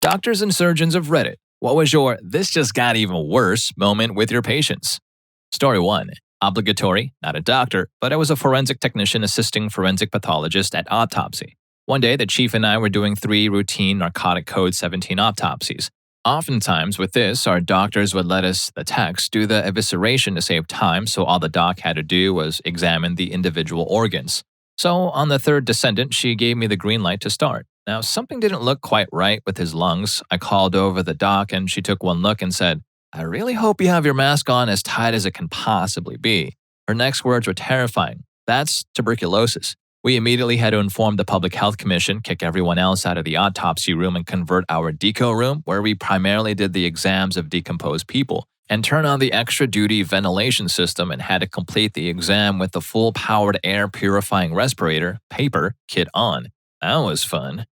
Doctors and surgeons have read it. What was your "this just got even worse" moment with your patients? Story 1. Obligatory, not a doctor, but I was a forensic technician assisting forensic pathologist at autopsy. One day, the chief and I were doing 3 routine narcotic code 17 autopsies. Oftentimes, with this, our doctors would let us, the techs, do the evisceration to save time, so all the doc had to do was examine the individual organs. So, on the third descendant, she gave me the green light to start. Now, something didn't look quite right with his lungs. I called over the doc and she took one look and said, "I really hope you have your mask on as tight as it can possibly be." Her next words were terrifying. "That's tuberculosis." We immediately had to inform the Public Health Commission, kick everyone else out of the autopsy room and convert our deco room, where we primarily did the exams of decomposed people, and turn on the extra-duty ventilation system and had to complete the exam with the full-powered air-purifying respirator, paper, kit on. That was fun.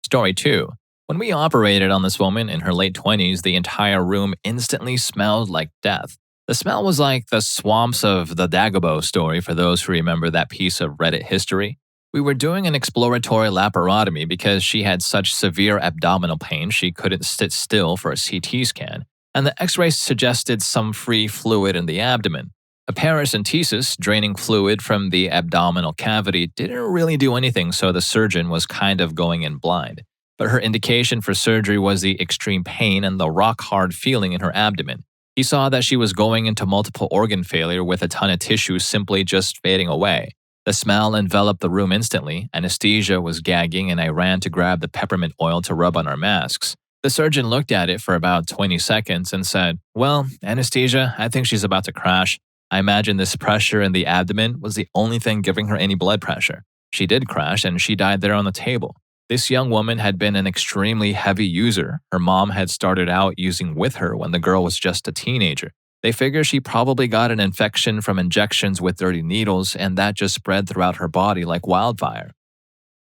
Story 2. When we operated on this woman in her late 20s, the entire room instantly smelled like death. The smell was like the swamps of the Dagobah story for those who remember that piece of Reddit history. We were doing an exploratory laparotomy because she had such severe abdominal pain she couldn't sit still for a CT scan, and the x-ray suggested some free fluid in the abdomen. A paracentesis, draining fluid from the abdominal cavity, didn't really do anything, so the surgeon was kind of going in blind. But her indication for surgery was the extreme pain and the rock-hard feeling in her abdomen. He saw that she was going into multiple organ failure with a ton of tissue simply just fading away. The smell enveloped the room instantly, anesthesia was gagging, and I ran to grab the peppermint oil to rub on our masks. The surgeon looked at it for about 20 seconds and said, "Well, anesthesia, I think she's about to crash." I imagine this pressure in the abdomen was the only thing giving her any blood pressure. She did crash and she died there on the table. This young woman had been an extremely heavy user. Her mom had started out using with her when the girl was just a teenager. They figure she probably got an infection from injections with dirty needles, and that just spread throughout her body like wildfire.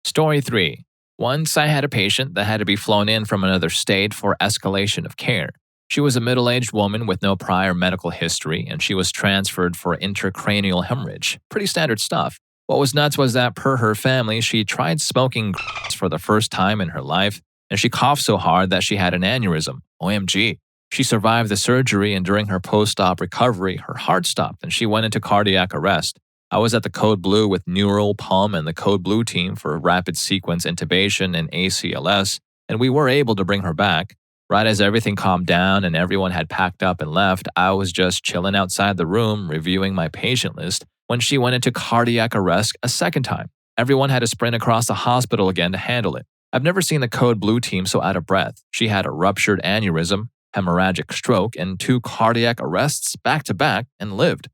Story 3. Once I had a patient that had to be flown in from another state for escalation of care. She was a middle-aged woman with no prior medical history, and she was transferred for intracranial hemorrhage. Pretty standard stuff. What was nuts was that, per her family, she tried smoking for the first time in her life, and she coughed so hard that she had an aneurysm. OMG. She survived the surgery, and during her post-op recovery, her heart stopped and she went into cardiac arrest. I was at the Code Blue with Neural, Palm, and the Code Blue team for rapid sequence intubation and ACLS, and we were able to bring her back. Right as everything calmed down and everyone had packed up and left, I was just chilling outside the room reviewing my patient list when she went into cardiac arrest a second time. Everyone had to sprint across the hospital again to handle it. I've never seen the Code Blue team so out of breath. She had a ruptured aneurysm, hemorrhagic stroke, and 2 cardiac arrests back to back and lived.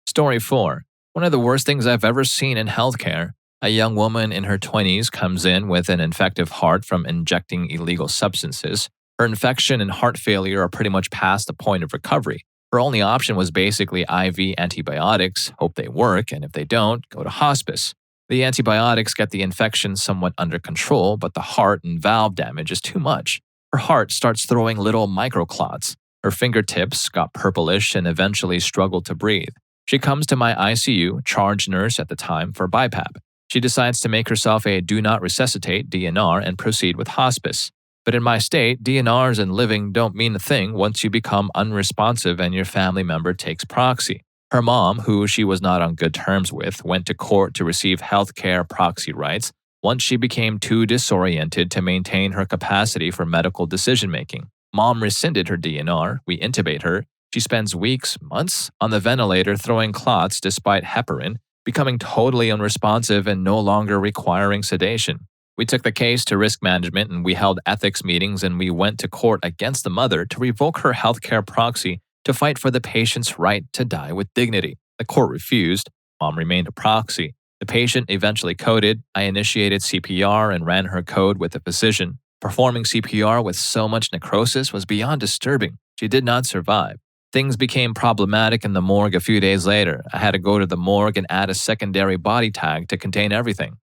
Story 4. One of the worst things I've ever seen in healthcare. A young woman in her 20s comes in with an infective heart from injecting illegal substances. Her infection and heart failure are pretty much past the point of recovery. Her only option was basically IV antibiotics, hope they work, and if they don't, go to hospice. The antibiotics get the infection somewhat under control, but the heart and valve damage is too much. Her heart starts throwing little microclots. Her fingertips got purplish and eventually struggled to breathe. She comes to my ICU, charge nurse at the time, for BiPAP. She decides to make herself a do not resuscitate DNR and proceed with hospice. But in my state, DNRs and living don't mean a thing once you become unresponsive and your family member takes proxy. Her mom, who she was not on good terms with, went to court to receive healthcare proxy rights once she became too disoriented to maintain her capacity for medical decision-making. Mom rescinded her DNR, we intubate her. She spends weeks, months, on the ventilator throwing clots despite heparin, becoming totally unresponsive and no longer requiring sedation. We took the case to risk management and we held ethics meetings and we went to court against the mother to revoke her healthcare proxy to fight for the patient's right to die with dignity. The court refused. Mom remained a proxy. The patient eventually coded. I initiated CPR and ran her code with a physician. Performing CPR with so much necrosis was beyond disturbing. She did not survive. Things became problematic in the morgue a few days later. I had to go to the morgue and add a secondary body tag to contain everything.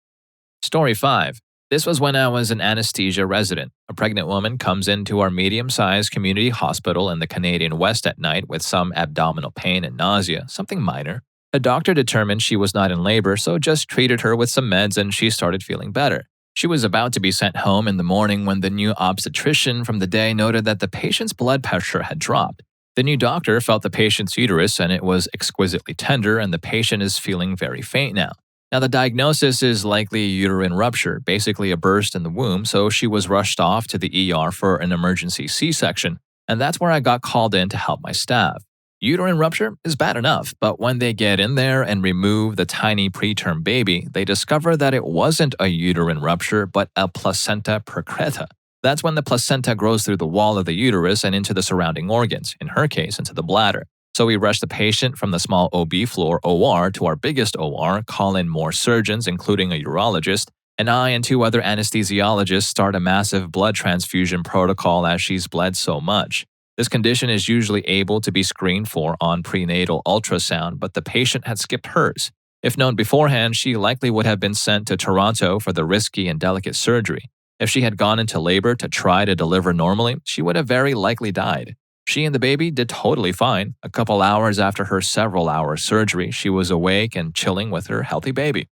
Story 5. This was when I was an anesthesia resident. A pregnant woman comes into our medium-sized community hospital in the Canadian West at night with some abdominal pain and nausea, something minor. The doctor determined she was not in labor, so just treated her with some meds and she started feeling better. She was about to be sent home in the morning when the new obstetrician from the day noted that the patient's blood pressure had dropped. The new doctor felt the patient's uterus and it was exquisitely tender, and the patient is feeling very faint now. Now, the diagnosis is likely a uterine rupture, basically a burst in the womb, so she was rushed off to the ER for an emergency C-section, and that's where I got called in to help my staff. Uterine rupture is bad enough, but when they get in there and remove the tiny preterm baby, they discover that it wasn't a uterine rupture, but a placenta precreta. That's when the placenta grows through the wall of the uterus and into the surrounding organs, in her case, into the bladder. So we rush the patient from the small OB floor OR to our biggest OR, call in more surgeons, including a urologist, and I and 2 other anesthesiologists start a massive blood transfusion protocol as she's bled so much. This condition is usually able to be screened for on prenatal ultrasound, but the patient had skipped hers. If known beforehand, she likely would have been sent to Toronto for the risky and delicate surgery. If she had gone into labor to try to deliver normally, she would have very likely died. She and the baby did totally fine. A couple hours after her several-hour surgery, she was awake and chilling with her healthy baby.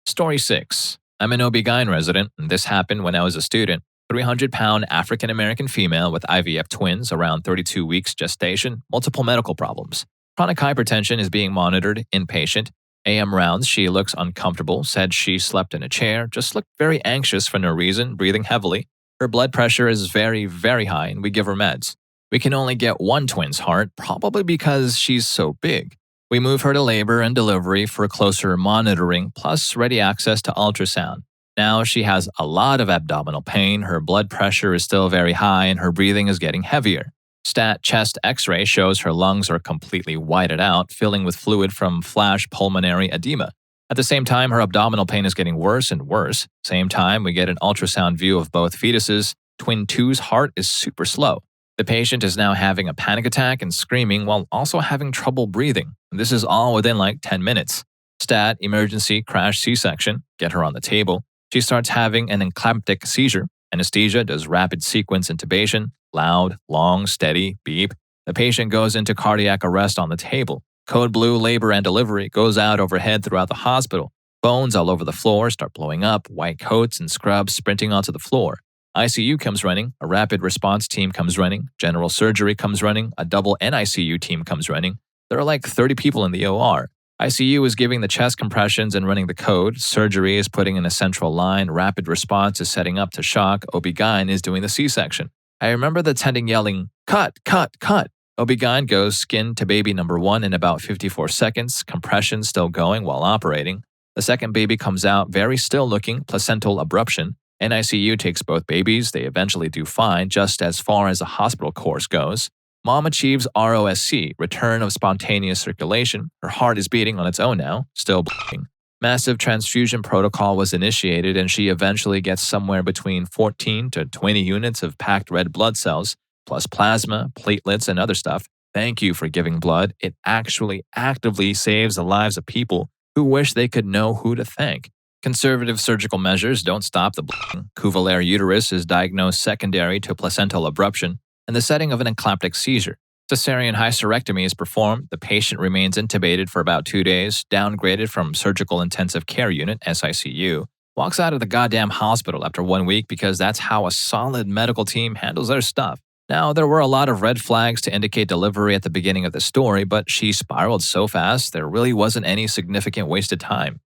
Story 6. I'm an OB-GYN resident, and this happened when I was a student. 300-pound African-American female with IVF twins, around 32 weeks gestation, multiple medical problems. Chronic hypertension is being monitored, inpatient. AM rounds, she looks uncomfortable, said she slept in a chair, just looked very anxious for no reason, breathing heavily. Her blood pressure is very, very high, and we give her meds. We can only get one twin's heart, probably because she's so big. We move her to labor and delivery for closer monitoring, plus ready access to ultrasound. Now she has a lot of abdominal pain, her blood pressure is still very high, and her breathing is getting heavier. Stat chest x-ray shows her lungs are completely whited out, filling with fluid from flash pulmonary edema. At the same time, her abdominal pain is getting worse and worse. Same time, we get an ultrasound view of both fetuses. Twin 2's heart is super slow. The patient is now having a panic attack and screaming while also having trouble breathing. This is all within like 10 minutes. Stat, emergency, crash C-section, get her on the table. She starts having an enclamptic seizure. Anesthesia does rapid sequence intubation, loud, long, steady, beep. The patient goes into cardiac arrest on the table. Code blue labor and delivery goes out overhead throughout the hospital. Phones all over the floor start blowing up, white coats and scrubs sprinting onto the floor. ICU comes running, a rapid response team comes running, general surgery comes running, a double NICU team comes running. There are like 30 people in the OR. ICU is giving the chest compressions and running the code, surgery is putting in a central line, rapid response is setting up to shock, OB-GYN is doing the C-section. I remember the attending yelling, "Cut, cut, cut." OB-GYN goes skin to baby number 1 in about 54 seconds, compression still going while operating. The second baby comes out very still looking, placental abruption. NICU takes both babies, they eventually do fine just as far as the hospital course goes. Mom achieves ROSC, return of spontaneous circulation. Her heart is beating on its own now, still bleeding. Massive transfusion protocol was initiated and she eventually gets somewhere between 14 to 20 units of packed red blood cells, plus plasma, platelets, and other stuff. Thank you for giving blood. It actually actively saves the lives of people who wish they could know who to thank. Conservative surgical measures don't stop the bleeding. Cuvulaire uterus is diagnosed secondary to placental abruption in the setting of an enclamptic seizure. Cesarean hysterectomy is performed. The patient remains intubated for about 2 days, downgraded from surgical intensive care unit, SICU, walks out of the goddamn hospital after 1 week because that's how a solid medical team handles their stuff. Now, there were a lot of red flags to indicate delivery at the beginning of the story, but she spiraled so fast there really wasn't any significant wasted time.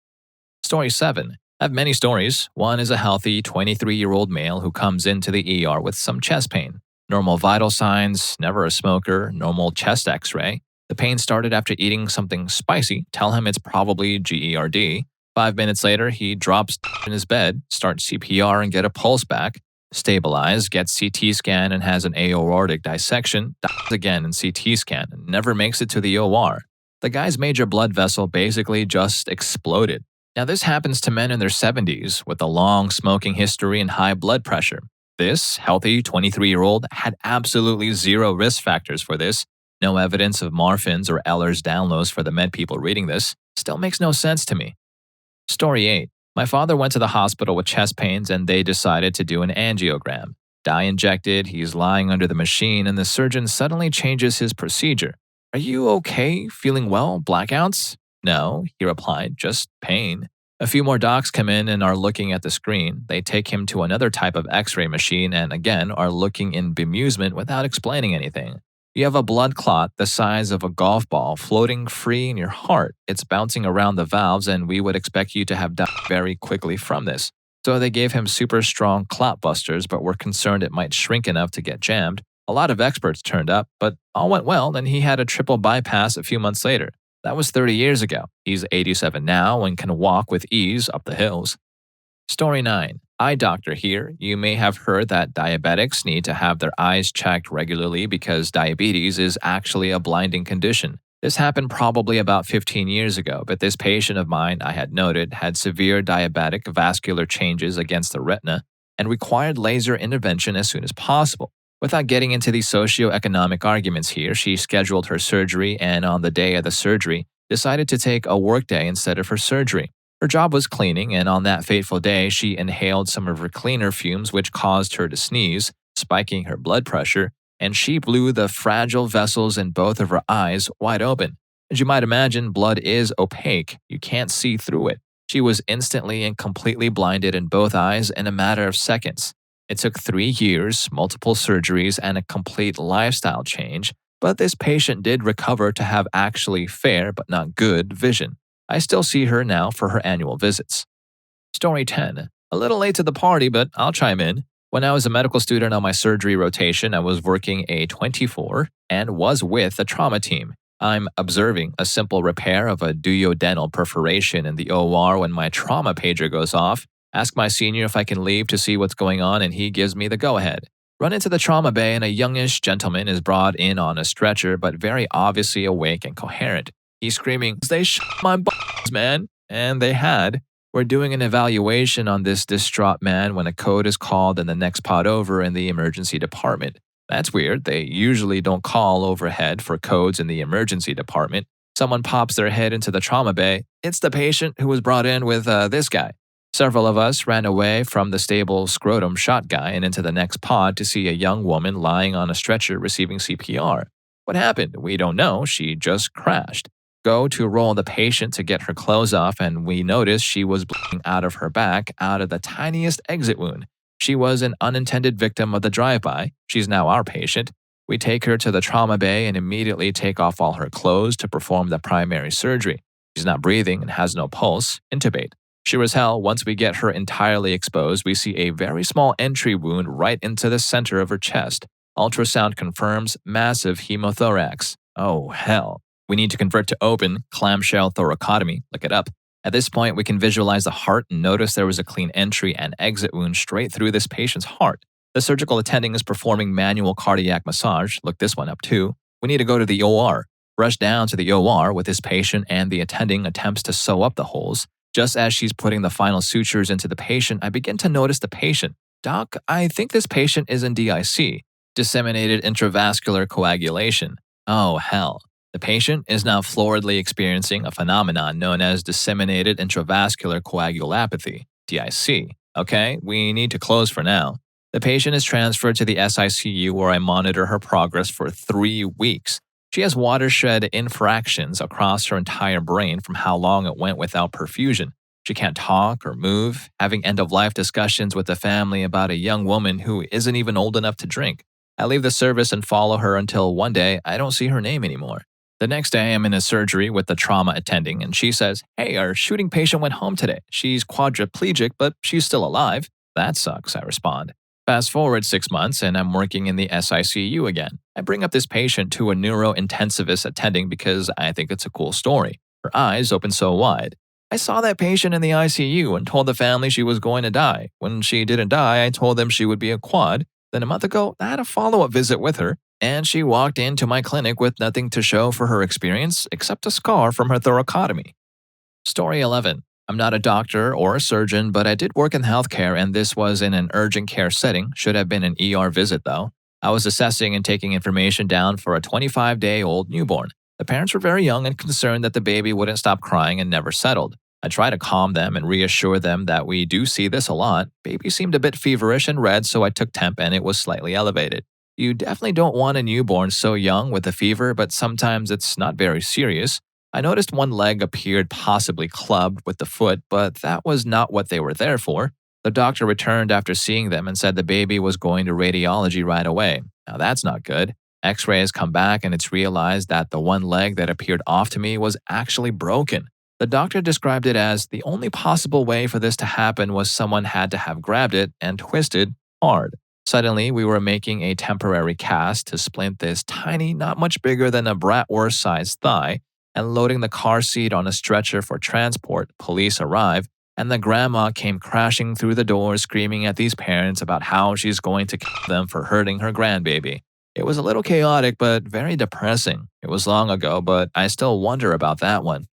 Story 7. I have many stories. One is a healthy 23-year-old male who comes into the ER with some chest pain. Normal vital signs, never a smoker, normal chest x-ray. The pain started after eating something spicy. Tell him it's probably GERD. 5 minutes later, he drops in his bed, starts CPR and get a pulse back. Stabilize, gets CT scan and has an aortic dissection. Dies again in CT scan and never makes it to the OR. The guy's major blood vessel basically just exploded. Now, this happens to men in their 70s with a long smoking history and high blood pressure. This healthy 23-year-old had absolutely zero risk factors for this. No evidence of Marfan's or Ehlers-Danlos for the med people reading this. Still makes no sense to me. Story 8. My father went to the hospital with chest pains and they decided to do an angiogram. Dye injected, he's lying under the machine and the surgeon suddenly changes his procedure. Are you okay? Feeling well? Blackouts? No, he replied, just pain. A few more docs come in and are looking at the screen. They take him to another type of x-ray machine and again are looking in bemusement without explaining anything. You have a blood clot the size of a golf ball floating free in your heart. It's bouncing around the valves and we would expect you to have died very quickly from this. So they gave him super strong clot busters but were concerned it might shrink enough to get jammed. A lot of experts turned up, but all went well and he had a triple bypass a few months later. That was 30 years ago. He's 87 now and can walk with ease up the hills. Story 9. Eye doctor here. You may have heard that diabetics need to have their eyes checked regularly because diabetes is actually a blinding condition. This happened probably about 15 years ago, but this patient of mine I had noted had severe diabetic vascular changes against the retina and required laser intervention as soon as possible. Without getting into the socioeconomic arguments here, she scheduled her surgery and on the day of the surgery, decided to take a workday instead of her surgery. Her job was cleaning, and on that fateful day, she inhaled some of her cleaner fumes, which caused her to sneeze, spiking her blood pressure, and she blew the fragile vessels in both of her eyes wide open. As you might imagine, blood is opaque. You can't see through it. She was instantly and completely blinded in both eyes in a matter of seconds. It took 3 years, multiple surgeries, and a complete lifestyle change, but this patient did recover to have actually fair but not good vision. I still see her now for her annual visits. Story 10. A little late to the party, but I'll chime in. When I was a medical student on my surgery rotation, I was working a 24 and was with a trauma team. I'm observing a simple repair of a duodenal perforation in the OR when my trauma pager goes off. Ask my senior if I can leave to see what's going on and he gives me the go-ahead. Run into the trauma bay and a youngish gentleman is brought in on a stretcher but very obviously awake and coherent. He's screaming, "They shot my balls, man!" And they had. We're doing an evaluation on this distraught man when a code is called in the next pod over in the emergency department. That's weird. They usually don't call overhead for codes in the emergency department. Someone pops their head into the trauma bay. It's the patient who was brought in with this guy. Several of us ran away from the stable scrotum shot guy and into the next pod to see a young woman lying on a stretcher receiving CPR. What happened? We don't know. She just crashed. Go to roll the patient to get her clothes off, and we noticed she was bleeding out of her back out of the tiniest exit wound. She was an unintended victim of the drive-by. She's now our patient. We take her to the trauma bay and immediately take off all her clothes to perform the primary surgery. She's not breathing and has no pulse. Intubate. Sure as hell, once we get her entirely exposed, we see a very small entry wound right into the center of her chest. Ultrasound confirms massive hemothorax. Oh, hell. We need to convert to open clamshell thoracotomy. Look it up. At this point, we can visualize the heart and notice there was a clean entry and exit wound straight through this patient's heart. The surgical attending is performing manual cardiac massage. Look this one up too. We need to go to the OR. Rush down to the OR with this patient and the attending attempts to sew up the holes. Just as she's putting the final sutures into the patient, I begin to notice the patient. Doc, I think this patient is in DIC, disseminated intravascular coagulation. Oh, hell. The patient is now floridly experiencing a phenomenon known as disseminated intravascular coagulopathy, DIC. Okay, we need to close for now. The patient is transferred to the SICU where I monitor her progress for 3 weeks. She has watershed infractions across her entire brain from how long it went without perfusion. She can't talk or move, having end-of-life discussions with the family about a young woman who isn't even old enough to drink. I leave the service and follow her until one day I don't see her name anymore. The next day I'm in a surgery with the trauma attending and she says, "Hey, our shooting patient went home today. She's quadriplegic, but she's still alive." That sucks, I respond. Fast forward 6 months and I'm working in the SICU again. I bring up this patient to a neurointensivist attending because I think it's a cool story. Her eyes open so wide. I saw that patient in the ICU and told the family she was going to die. When she didn't die, I told them she would be a quad. Then a month ago, I had a follow-up visit with her, and she walked into my clinic with nothing to show for her experience except a scar from her thoracotomy. Story 11. I'm not a doctor or a surgeon, but I did work in healthcare and this was in an urgent care setting, should have been an ER visit though. I was assessing and taking information down for a 25-day-old newborn. The parents were very young and concerned that the baby wouldn't stop crying and never settled. I tried to calm them and reassure them that we do see this a lot. Baby seemed a bit feverish and red, so I took temp and it was slightly elevated. You definitely don't want a newborn so young with a fever, but sometimes it's not very serious. I noticed one leg appeared possibly clubbed with the foot, but that was not what they were there for. The doctor returned after seeing them and said the baby was going to radiology right away. Now that's not good. X-rays come back and it's realized that the one leg that appeared off to me was actually broken. The doctor described it as the only possible way for this to happen was someone had to have grabbed it and twisted hard. Suddenly, we were making a temporary cast to splint this tiny, not much bigger than a bratwurst-sized thigh, and loading the car seat on a stretcher for transport. Police arrive, and the grandma came crashing through the door screaming at these parents about how she's going to kill them for hurting her grandbaby. It was a little chaotic, but very depressing. It was long ago, but I still wonder about that one.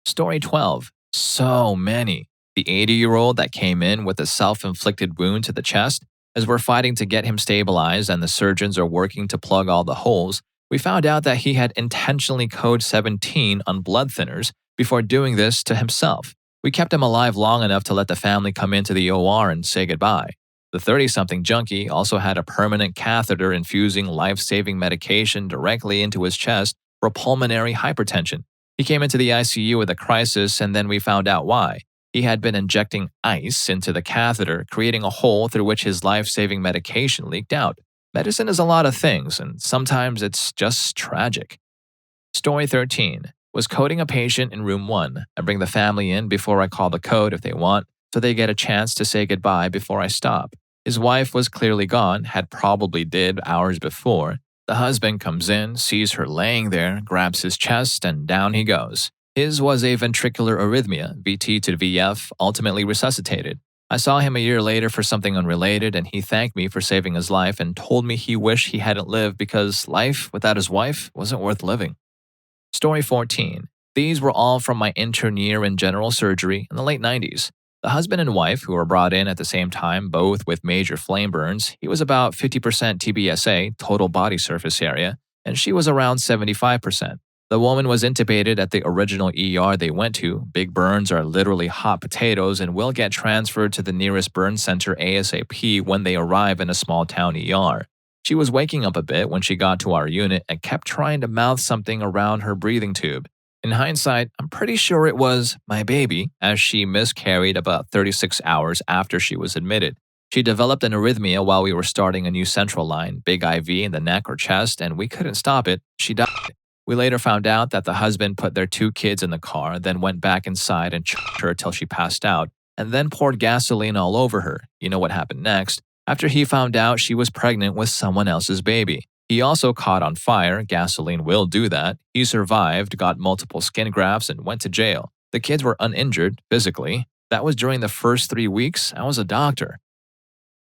Story 12. So many. The 80-year-old that came in with a self-inflicted wound to the chest. As we're fighting to get him stabilized and the surgeons are working to plug all the holes, we found out that he had intentionally code 17 on blood thinners before doing this to himself. We kept him alive long enough to let the family come into the OR and say goodbye. The 30-something junkie also had a permanent catheter infusing life-saving medication directly into his chest for pulmonary hypertension. He came into the ICU with a crisis, and then we found out why. He had been injecting ice into the catheter, creating a hole through which his life-saving medication leaked out. Medicine is a lot of things, and sometimes it's just tragic. Story 13. Was coding a patient in room 1. I bring the family in before I call the code if they want, so they get a chance to say goodbye before I stop. His wife was clearly gone, had probably did hours before. The husband comes in, sees her laying there, grabs his chest, and down he goes. His was a ventricular arrhythmia, VT to VF, ultimately resuscitated. I saw him a year later for something unrelated, and he thanked me for saving his life and told me he wished he hadn't lived because life without his wife wasn't worth living. Story 14. These were all from my intern year in general surgery in the late 90s. The husband and wife, who were brought in at the same time, both with major flame burns, he was about 50% TBSA, total body surface area, and she was around 75%. The woman was intubated at the original ER they went to. Big burns are literally hot potatoes and will get transferred to the nearest burn center ASAP when they arrive in a small town ER. She was waking up a bit when she got to our unit and kept trying to mouth something around her breathing tube. In hindsight, I'm pretty sure it was my baby, as she miscarried about 36 hours after she was admitted. She developed an arrhythmia while we were starting a new central line, big IV in the neck or chest, and we couldn't stop it. She died. We later found out that the husband put their 2 kids in the car, then went back inside and choked her till she passed out, and then poured gasoline all over her. You know what happened next? After he found out she was pregnant with someone else's baby. He also caught on fire. Gasoline will do that. He survived, got multiple skin grafts, and went to jail. The kids were uninjured physically. That was during the first 3 weeks. I was a doctor.